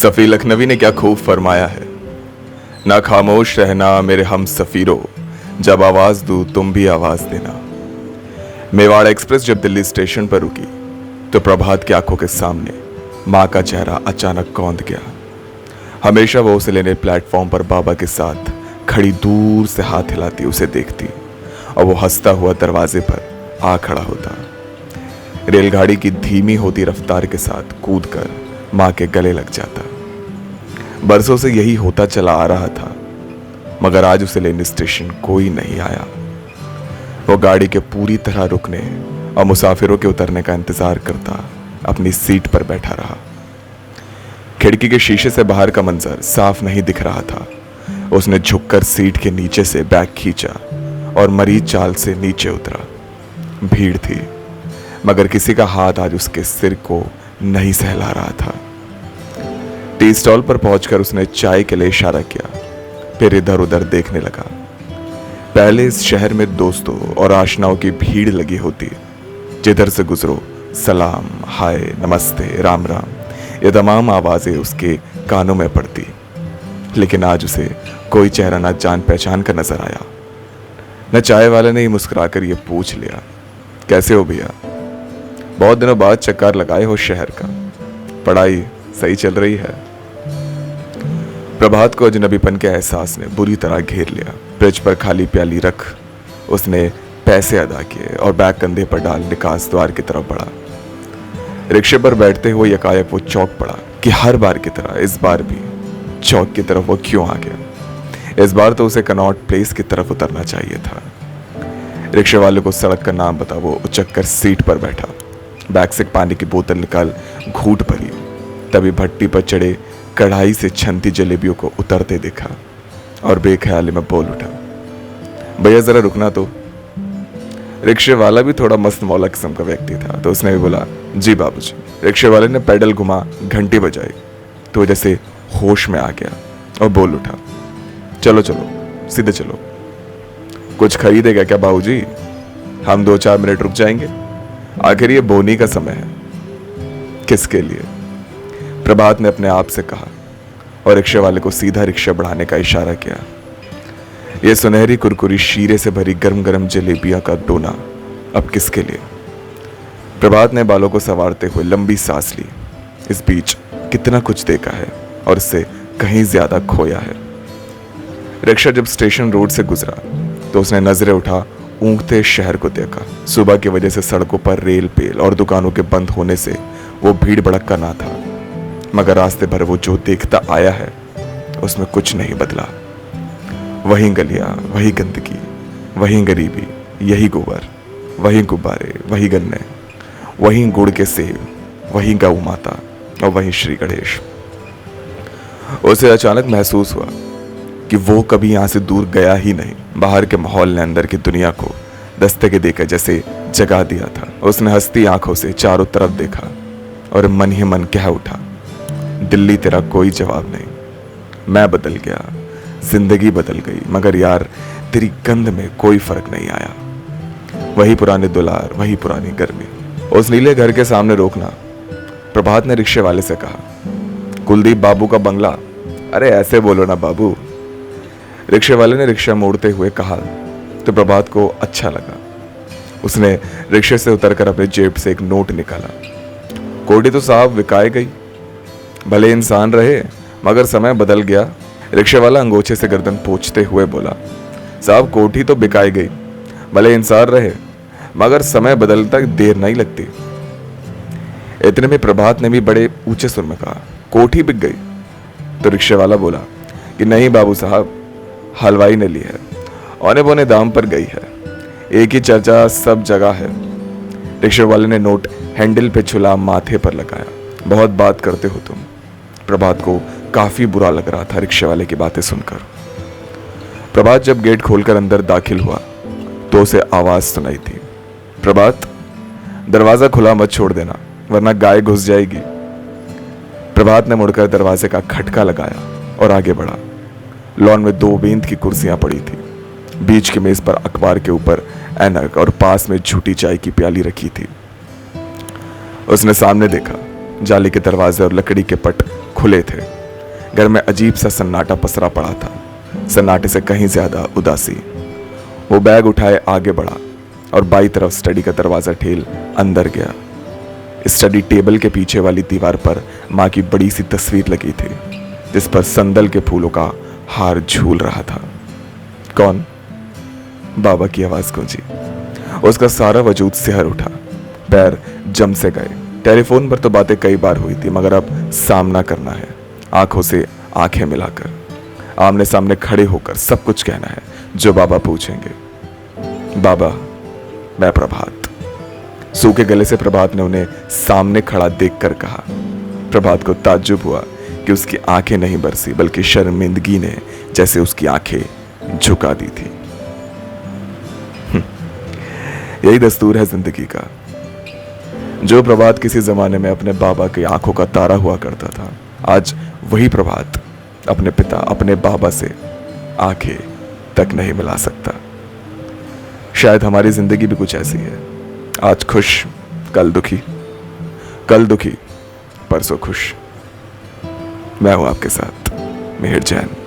सफ़ी लखनवी ने क्या खूब फरमाया है, ना खामोश रहना मेरे हम सफ़ीरों, जब आवाज़ दूँ तुम भी आवाज़ देना। मेवाड़ एक्सप्रेस जब दिल्ली स्टेशन पर रुकी तो प्रभात की आंखों के सामने माँ का चेहरा अचानक कौंध गया। हमेशा वो उसे लेने प्लेटफॉर्म पर बाबा के साथ खड़ी दूर से हाथ हिलाती उसे देखती और वो हंसता हुआ दरवाजे पर आ खड़ा होता। रेलगाड़ी की धीमी होती रफ्तार के साथ कूदकर माँ के गले लग जाता। बरसों से यही होता चला आ रहा था, मगर आज उसे लेने स्टेशन कोई नहीं आया। वो गाड़ी के पूरी तरह रुकने और मुसाफिरों के उतरने का इंतजार करता अपनी सीट पर बैठा रहा। खिड़की के शीशे से बाहर का मंजर साफ नहीं दिख रहा था। उसने झुककर सीट के नीचे से बैग खींचा और मरीज चाल से नीचे उतरा। भीड़ थी, मगर किसी का हाथ आज उसके सिर को नहीं सहला रहा था। टी स्टॉल पर पहुंचकर उसने चाय के लिए इशारा किया, फिर इधर उधर देखने लगा। पहले इस शहर में दोस्तों और आशनाओं की भीड़ लगी होती, जिधर से गुजरो सलाम, हाय, नमस्ते, राम राम, ये तमाम आवाजें उसके कानों में पड़ती। लेकिन आज उसे कोई चेहरा न जान पहचान का नजर आया। न चाय वाले ने ही मुस्कुराकर ये पूछ लिया, कैसे हो भैया? बहुत दिनों बाद चक्कर लगाए हो शहर का, पढ़ाई सही चल रही है? प्रभात को अजनबीपन के एहसास ने बुरी तरह घेर लिया। ब्रिज पर खाली प्याली रख उसने पैसे अदा किए और बैग कंधे पर डाल निकास द्वार की तरफ बढ़ा। रिक्शे पर बैठते हुए यकायक वो चौंक पड़ा कि हर बार की तरह इस बार भी चौक की तरफ वो क्यों आ गया। इस बार तो उसे कनॉट प्लेस की तरफ उतरना चाहिए था। रिक्शे वाले को सड़क का नाम बता वो उचक कर सीट पर बैठा। बैग से पानी की बोतल निकाल घूंट भरी, तभी भट्टी पर चढ़े कढ़ाई से छनती जलेबियों को उतरते देखा और बेख्याली में बोल उठा, भैया जरा रुकना तो। रिक्शे वाला भी थोड़ा मस्त मौला किस्म का व्यक्ति था, तो उसने भी बोला, जी बाबूजी। रिक्शे वाले ने पैडल घुमा, घंटी बजाई तो जैसे होश में आ गया और बोल उठा, चलो चलो सीधे चलो। कुछ खरीदेगा क्या बाबूजी? हम 2-4 मिनट रुक जाएंगे, आखिर ये बोनी का समय है। किसके लिए? प्रभात ने अपने आप से कहा और रिक्शे वाले को सीधा रिक्शा बढ़ाने का इशारा किया। यह सुनहरी कुरकुरी शीरे से भरी गर्म गर्म जलेबियां का डोना अब किसके लिए? प्रभात ने बालों को संवारते हुए लंबी सांस ली। इस बीच कितना कुछ देखा है और इससे कहीं ज्यादा खोया है। रिक्शा जब स्टेशन रोड से गुजरा तो उसने नजरें उठा ऊँघते शहर को देखा। सुबह की वजह से सड़कों पर रेल पेल और दुकानों के बंद होने से वो भीड़ भड़का ना था, मगर रास्ते भर वो जो देखता आया है उसमें कुछ नहीं बदला। वही गलियां, वही गंदगी, वही गरीबी, यही गोबर, वही गुब्बारे, वही गन्ने, वही गुड़ के सेब, वही गौ माता और वही श्री गणेश। उसे अचानक महसूस हुआ कि वो कभी यहां से दूर गया ही नहीं। बाहर के माहौल ने अंदर की दुनिया को दस्तके देकर जैसे जगा दिया था। उसने हंसती आंखों से चारों तरफ देखा और मन ही मन कह उठा, दिल्ली तेरा कोई जवाब नहीं। मैं बदल गया, जिंदगी बदल गई, मगर यार तेरी गंध में कोई फर्क नहीं आया। वही पुराने दुलार, वही पुरानी गर्मी। उस नीले घर के सामने रोकना। प्रभात ने रिक्शे वाले से कहा, कुलदीप बाबू का बंगला। अरे ऐसे बोलो ना बाबू। रिक्शे वाले ने रिक्शा मोड़ते हुए कहा तो प्रभात को अच्छा लगा। उसने रिक्शे से उतरकर अपने जेब से एक नोट निकाला। कोठी तो साहब विकाए गई, भले इंसान रहे मगर समय बदल गया। रिक्शे वाला अंगोछे से गर्दन पोंछते हुए बोला, साहब कोठी तो बिकाई गई, भले इंसान रहे मगर समय बदलता देर नहीं लगती। इतने में प्रभात ने भी बड़े ऊंचे सुर में कहा, कोठी बिक गई? तो रिक्शे वाला बोला कि नहीं बाबू साहब, हलवाई ने ली है, औने पौने दाम पर गई है। एक ही चर्चा सब जगह है। रिक्शे वाले ने नोट हैंडल पे छुला माथे पर लगाया। बहुत बात करते हो तुम। प्रभात को काफी बुरा लग रहा था रिक्शे वाले की बातें सुनकर। प्रभात जब गेट खोलकर अंदर दाखिल हुआ तो उसे आवाज सुनाई थी, प्रभात दरवाजा खुला मत छोड़ देना वरना गाय घुस जाएगी। प्रभात ने मुड़कर दरवाजे का खटका लगाया और आगे बढ़ा। लॉन में 2 बेंत की कुर्सियां पड़ी थी। बीच की मेज पर अखबार के ऊपर ऐनक और पास में झूठी चाय की प्याली रखी थी। उसने सामने देखा, जाली के दरवाजे और लकड़ी के पट खुले थे। घर में अजीब सा सन्नाटा पसरा पड़ा था, सन्नाटे से कहीं ज्यादा उदासी। वो बैग उठाए आगे बढ़ा और बाई तरफ स्टडी का दरवाजा ठेल अंदर गया। स्टडी टेबल के पीछे वाली दीवार पर माँ की बड़ी सी तस्वीर लगी थी, जिस पर संदल के फूलों का हार झूल रहा था। कौन? बाबा की आवाज गूंजी। उसका सारा वजूद सिहर उठा, पैर जम से गए। टेलीफोन पर तो बातें कई बार हुई थी, मगर अब सामना करना है, आंखों से आंखें मिलाकर, आमने सामने खड़े होकर सब कुछ कहना है जो बाबा पूछेंगे। बाबा, मैं प्रभात। सूखे गले से प्रभात ने उन्हें सामने खड़ा देखकर कहा। प्रभात को ताज्जुब हुआ कि उसकी आंखें नहीं बरसी, बल्कि शर्मिंदगी ने जैसे उसकी आंखें झुका दी थी। यही दस्तूर है जिंदगी का। जो प्रभात किसी जमाने में अपने बाबा की आंखों का तारा हुआ करता था, आज वही प्रभात अपने पिता, अपने बाबा से आंखें तक नहीं मिला सकता। शायद हमारी जिंदगी भी कुछ ऐसी है, आज खुश कल दुखी, कल दुखी परसों खुश। मैं हूं आपके साथ मिहिर जैन।